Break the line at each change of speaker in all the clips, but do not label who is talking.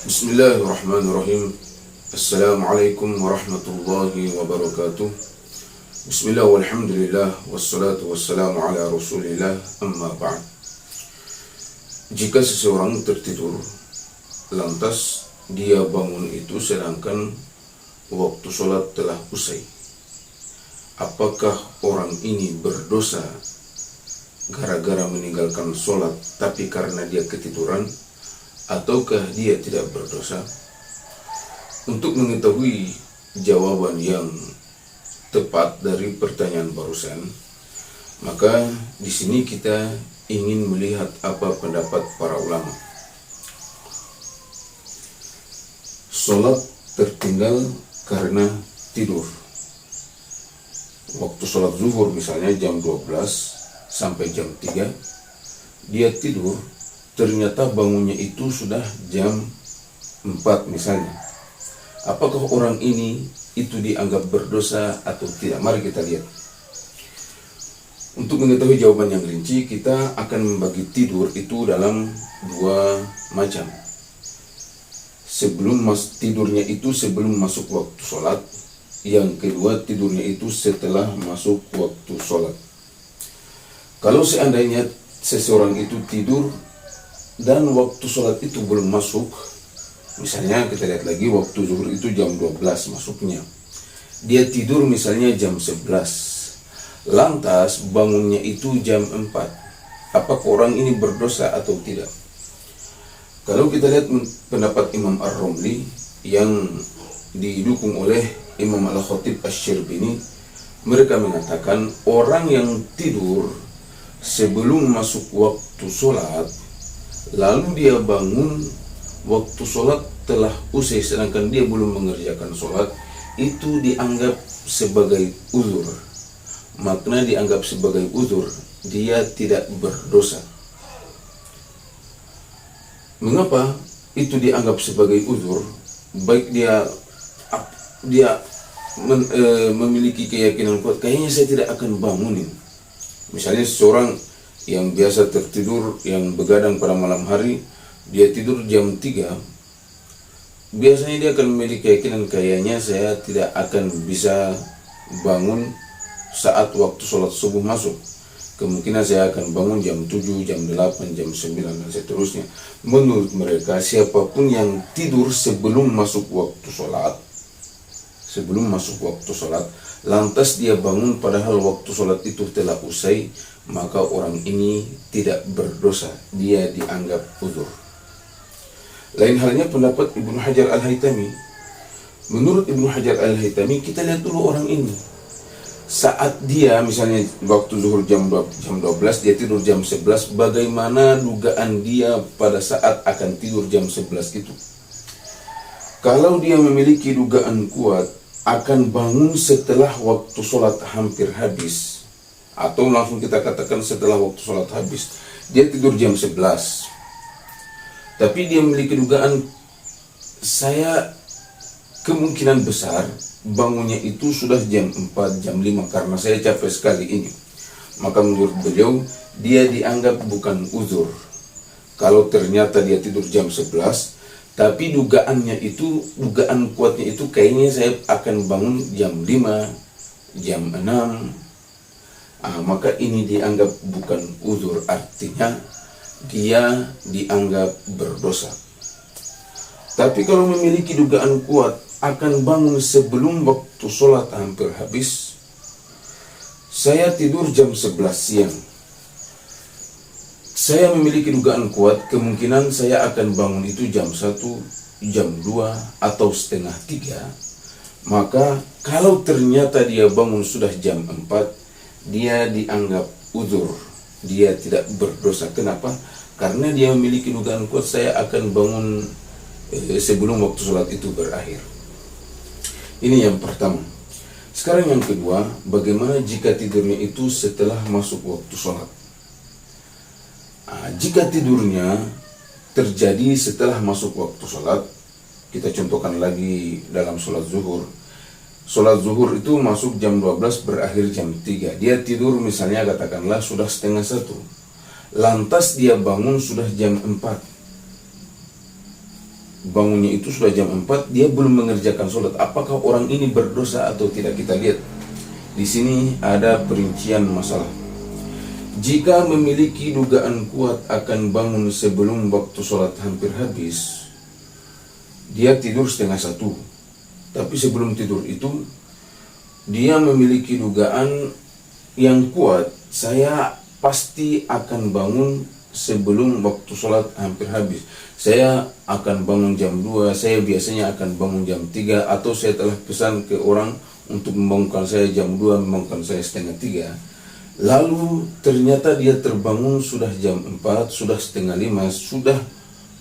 Bismillahirrahmanirrahim. Assalamualaikum warahmatullahi wabarakatuh. Bismillah walhamdulillah wassalatu wassalamu ala rasulillah amma ba'd. Jika seseorang tertidur lantas dia bangun itu sedangkan waktu sholat telah usai, apakah orang ini berdosa gara-gara meninggalkan sholat tapi karena dia ketiduran, ataukah dia tidak berdosa? Untuk mengetahui jawaban yang tepat dari pertanyaan barusan, maka di sini kita ingin melihat apa pendapat para ulama. Sholat tertinggal karena tidur. Waktu sholat zuhur misalnya jam 12 sampai jam 3, dia tidur, ternyata bangunnya itu sudah jam 4 misalnya. Apakah orang ini itu dianggap berdosa atau tidak? Mari kita lihat. Untuk mengetahui jawaban yang rinci, kita akan membagi tidur itu dalam dua macam. Tidurnya itu sebelum masuk waktu sholat. Yang kedua, tidurnya itu setelah masuk waktu sholat. Kalau seandainya seseorang itu tidur dan waktu sholat itu belum masuk, misalnya kita lihat lagi waktu zuhur itu jam 12 masuknya, dia tidur misalnya jam 11, lantas bangunnya itu jam 4, apakah orang ini berdosa atau tidak? Kalau kita lihat pendapat Imam Ar-Romli yang didukung oleh Imam Al-Khatib Asy-Syirbini, mereka mengatakan orang yang tidur sebelum masuk waktu sholat lalu dia bangun waktu sholat telah usai sedangkan dia belum mengerjakan sholat, itu dianggap sebagai uzur. Makna dianggap sebagai uzur, dia tidak berdosa. Mengapa itu dianggap sebagai uzur? Baik dia memiliki keyakinan kuat, kayaknya saya tidak akan bangunin. Misalnya seseorang yang biasa tertidur, yang begadang pada malam hari, dia tidur jam 3, biasanya dia akan memiliki keyakinan kayaknya saya tidak akan bisa bangun saat waktu sholat subuh masuk. Kemungkinan saya akan bangun jam 7, jam 8, jam 9 dan seterusnya. Menurut mereka, siapapun yang tidur sebelum masuk waktu sholat, lantas dia bangun padahal waktu sholat itu telah usai, maka orang ini tidak berdosa, dia dianggap uzur. Lain halnya pendapat Ibnu Hajar Al-Haytami. Menurut Ibnu Hajar Al-Haytami, kita lihat dulu orang ini. Saat dia misalnya waktu zuhur jam 12, dia tidur jam 11, bagaimana dugaan dia pada saat akan tidur jam 11 itu? Kalau dia memiliki dugaan kuat akan bangun setelah waktu sholat hampir habis, atau langsung kita katakan setelah waktu sholat habis, dia tidur jam 11, tapi dia memiliki dugaan saya kemungkinan besar bangunnya itu sudah jam 4, jam 5 karena saya capek sekali ini, maka menurut beliau dia dianggap bukan uzur. Kalau ternyata dia tidur jam 11 tapi dugaan kuatnya itu kayaknya saya akan bangun jam 5, jam 6, maka ini dianggap bukan uzur, artinya dia dianggap berdosa. Tapi kalau memiliki dugaan kuat akan bangun sebelum waktu sholat hampir habis, saya tidur jam 11 siang, saya memiliki dugaan kuat kemungkinan saya akan bangun itu jam 1, jam 2, atau setengah 3, maka kalau ternyata dia bangun sudah jam 4, dia dianggap uzur, dia tidak berdosa. Kenapa? Karena dia memiliki dugaan kuat saya akan bangun sebelum waktu sholat itu berakhir. Ini yang pertama. Sekarang yang kedua, bagaimana jika tidurnya itu setelah masuk waktu sholat? Jika tidurnya terjadi setelah masuk waktu sholat, kita contohkan lagi dalam sholat zuhur. Sholat zuhur itu masuk jam 12, berakhir jam 3. Dia tidur misalnya katakanlah sudah setengah 1. Lantas dia bangun sudah jam 4. bangunnya itu sudah jam 4, dia belum mengerjakan sholat. Apakah orang ini berdosa atau tidak? Kita lihat. Di sini ada perincian masalah. Jika memiliki dugaan kuat akan bangun sebelum waktu sholat hampir habis, dia tidur 12:30. Tapi sebelum tidur itu, dia memiliki dugaan yang kuat, saya pasti akan bangun sebelum waktu sholat hampir habis. Saya akan bangun jam 2, saya biasanya akan bangun jam 3, atau saya telah pesan ke orang untuk membangunkan saya jam 2, membangunkan saya 2:30. Lalu ternyata dia terbangun sudah jam 4, sudah 4:30, sudah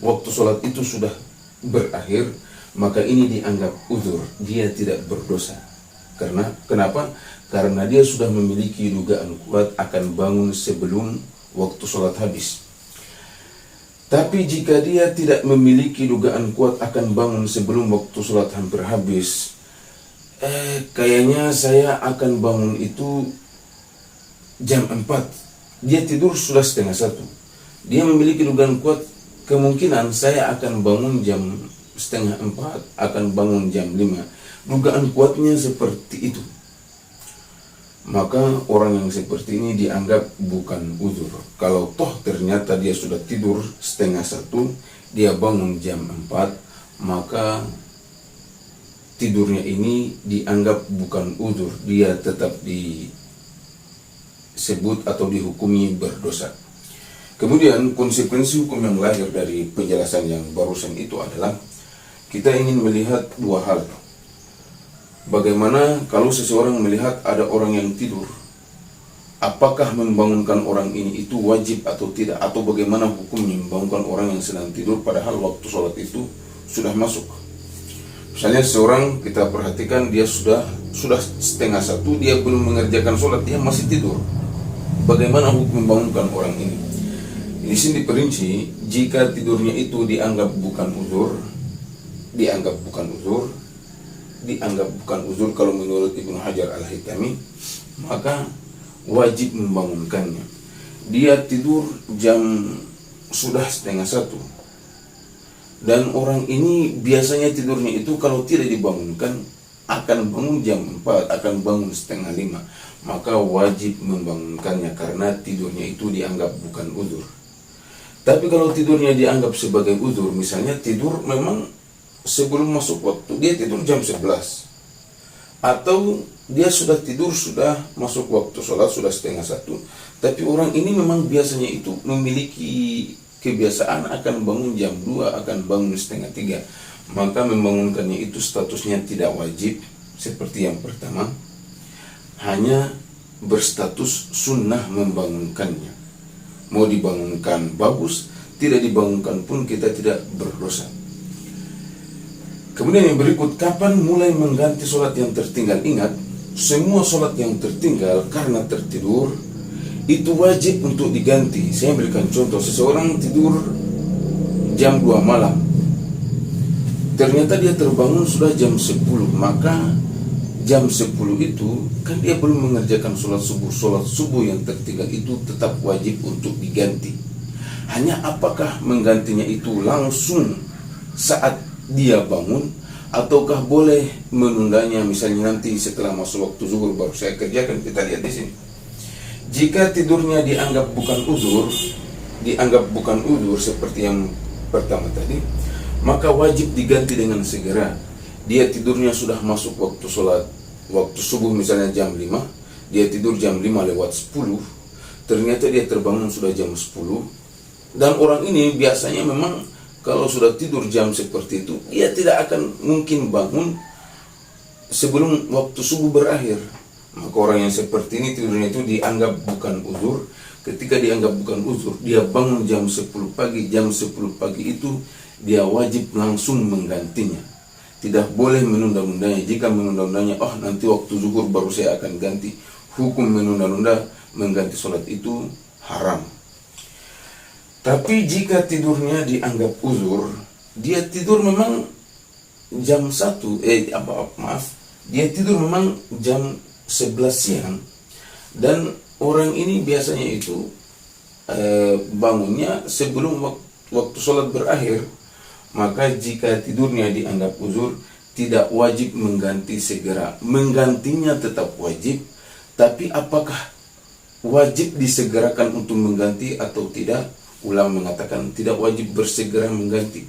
waktu sholat itu sudah berakhir, maka ini dianggap uzur, dia tidak berdosa. Kenapa? Karena dia sudah memiliki dugaan kuat akan bangun sebelum waktu sholat habis. Tapi jika dia tidak memiliki dugaan kuat akan bangun sebelum waktu sholat hampir habis, kayaknya saya akan bangun itu jam 4. Dia tidur sudah 12:30. Dia memiliki dugaan kuat, kemungkinan saya akan bangun jam 3:30, akan bangun jam 5. Dugaan kuatnya seperti itu. Maka orang yang seperti ini dianggap bukan uzur. Kalau toh ternyata dia sudah tidur 12:30, dia bangun jam 4, maka tidurnya ini dianggap bukan uzur. Dia tetap disebut atau dihukumi berdosa. Kemudian konsekuensi hukum yang lahir dari penjelasan yang barusan itu adalah kita ingin melihat dua hal. Bagaimana kalau seseorang melihat ada orang yang tidur, apakah membangunkan orang ini itu wajib atau tidak, atau bagaimana hukumnya membangunkan orang yang sedang tidur padahal waktu sholat itu sudah masuk. Misalnya seseorang, kita perhatikan dia sudah 12:30, dia belum mengerjakan sholat, dia masih tidur. Bagaimana hukum membangunkan orang ini? Di sini diperinci, jika tidurnya itu dianggap bukan uzur kalau menurut Ibnu Hajar Al-Haytami, maka wajib membangunkannya. Dia tidur sudah 12:30, dan orang ini biasanya tidurnya itu kalau tidak dibangunkan akan bangun jam 4, akan bangun 4:30, maka wajib membangunkannya karena tidurnya itu dianggap bukan uzur. Tapi kalau tidurnya dianggap sebagai uzur, misalnya tidur memang sebelum masuk waktu, dia tidur jam 11, atau dia sudah tidur sudah masuk waktu sholat sudah 12:30, tapi orang ini memang biasanya itu memiliki kebiasaan akan bangun jam 2, akan bangun 2:30, maka membangunkannya itu statusnya tidak wajib seperti yang pertama, hanya berstatus sunnah membangunkannya. Mau dibangunkan bagus, tidak dibangunkan pun kita tidak berdosa. Kemudian yang berikut, kapan mulai mengganti sholat yang tertinggal? Ingat, semua sholat yang tertinggal karena tertidur itu wajib untuk diganti. Saya berikan contoh, seseorang tidur jam 2 malam, ternyata dia terbangun sudah jam 10, maka jam 10 itu kan dia belum mengerjakan sholat subuh yang tertinggal itu tetap wajib untuk diganti. Hanya apakah menggantinya itu langsung saat dia bangun, ataukah boleh menundanya, misalnya nanti setelah masuk waktu zuhur baru saya kerjakan. Kita lihat di sini. Jika tidurnya dianggap bukan uzur seperti yang pertama tadi, maka wajib diganti dengan segera. Dia tidurnya sudah masuk waktu sholat, waktu subuh misalnya jam 5, dia tidur jam 5:10, ternyata dia terbangun sudah jam 10, dan orang ini biasanya memang kalau sudah tidur jam seperti itu, dia tidak akan mungkin bangun sebelum waktu subuh berakhir. Maka orang yang seperti ini tidurnya itu dianggap bukan uzur. Ketika dianggap bukan uzur, dia bangun jam 10 pagi. Jam 10 pagi itu dia wajib langsung menggantinya. Tidak boleh menunda-nundanya. Jika menunda-nundanya, nanti waktu zuhur baru saya akan ganti. Hukum menunda-nunda mengganti sholat itu haram. Tapi jika tidurnya dianggap uzur, dia tidur memang jam 1, dia tidur memang jam 11 siang, dan orang ini biasanya itu bangunnya sebelum waktu sholat berakhir, maka jika tidurnya dianggap uzur, tidak wajib mengganti segera. Menggantinya tetap wajib, tapi apakah wajib disegerakan untuk mengganti atau tidak? Ulama mengatakan tidak wajib bersegera mengganti.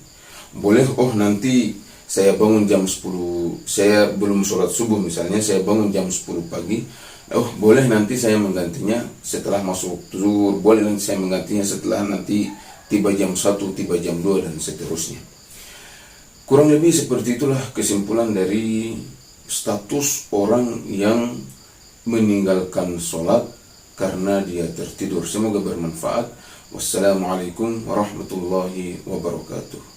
Boleh, nanti saya bangun jam 10, saya belum sholat subuh misalnya, saya bangun jam 10 pagi, boleh nanti saya menggantinya setelah masuk zuhur, boleh nanti saya menggantinya setelah nanti tiba jam 1, tiba jam 2, dan seterusnya. Kurang lebih seperti itulah kesimpulan dari status orang yang meninggalkan sholat karena dia tertidur. Semoga bermanfaat. Wassalamualaikum warahmatullahi wabarakatuh.